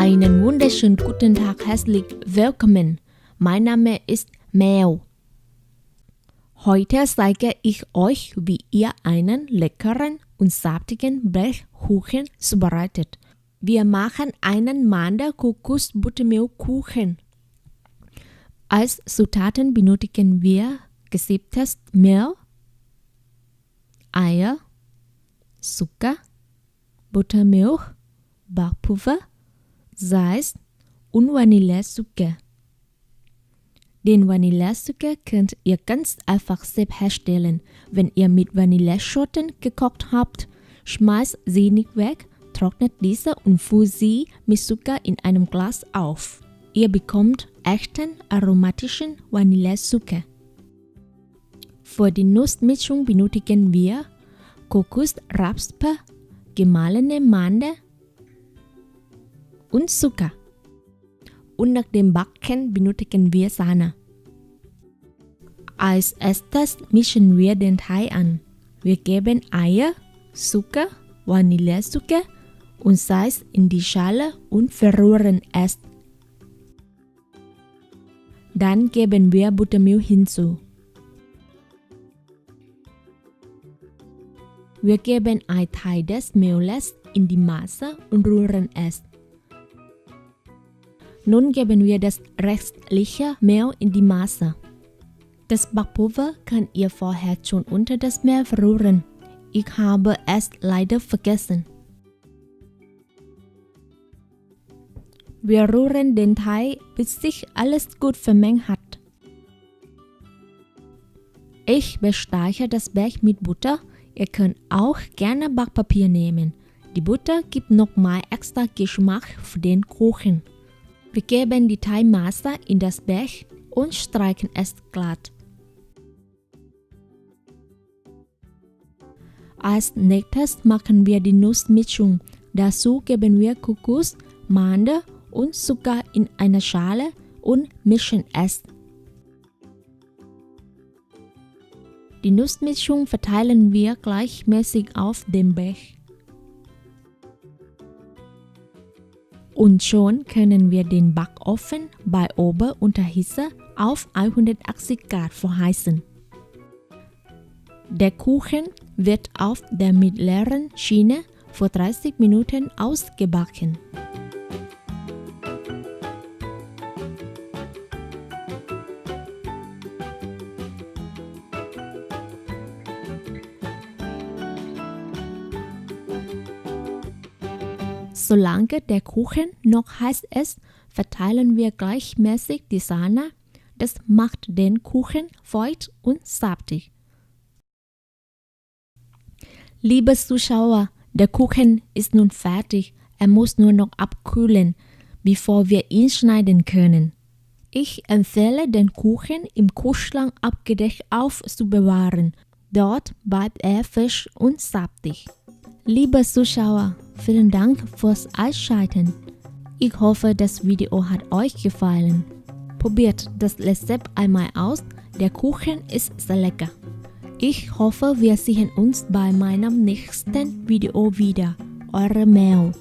Einen wunderschönen guten Tag, herzlich willkommen. Mein Name ist Mel. Heute zeige ich euch, wie ihr einen leckeren und saftigen Blechkuchen zubereitet. Wir machen einen Mandel-Kokos-Buttermilch-Kuchen. Als Zutaten benötigen wir gesiebtes Mehl, Eier, Zucker, Buttermilch, Backpulver, Salz und Vanillezucker. Den Vanillezucker könnt ihr ganz einfach selbst herstellen. Wenn ihr mit Vanilleschoten gekocht habt, schmeißt sie nicht weg, trocknet diese und füllt sie mit Zucker in einem Glas auf. Ihr bekommt echten aromatischen Vanillezucker. Für die Nussmischung benötigen wir Kokosraspe, gemahlene Mandel und Zucker. Und nach dem Backen benötigen wir Sahne. Als erstes mischen wir den Teig an. Wir geben Eier, Zucker, Vanillezucker und Salz in die Schale und verrühren es. Dann geben wir Buttermilch hinzu. Wir geben ein Teil des Mehls in die Masse und rühren es. Nun geben wir das restliche Mehl in die Masse. Das Backpulver könnt ihr vorher schon unter das Mehl verrühren. Ich habe es leider vergessen. Wir rühren den Teig, bis sich alles gut vermengt hat. Ich bestreiche das Blech mit Butter. Ihr könnt auch gerne Backpapier nehmen. Die Butter gibt nochmal extra Geschmack für den Kuchen. Wir geben die Teigmasse in das Blech und streichen es glatt. Als nächstes machen wir die Nussmischung. Dazu geben wir Kokos, Mandel und Zucker in eine Schale und mischen es. Die Nussmischung verteilen wir gleichmäßig auf dem Blech. Und schon können wir den Backofen bei Oberunterhitze auf 180 Grad vorheizen. Der Kuchen wird auf der mittleren Schiene für 30 Minuten ausgebacken. Solange der Kuchen noch heiß ist, verteilen wir gleichmäßig die Sahne. Das macht den Kuchen feucht und saftig. Liebe Zuschauer, der Kuchen ist nun fertig. Er muss nur noch abkühlen, bevor wir ihn schneiden können. Ich empfehle, den Kuchen im Kühlschrank abgedeckt aufzubewahren. Dort bleibt er frisch und saftig. Liebe Zuschauer, vielen Dank fürs Einschalten. Ich hoffe, das Video hat euch gefallen. Probiert das Rezept einmal aus, der Kuchen ist sehr lecker. Ich hoffe, wir sehen uns bei meinem nächsten Video wieder. Eure Mel.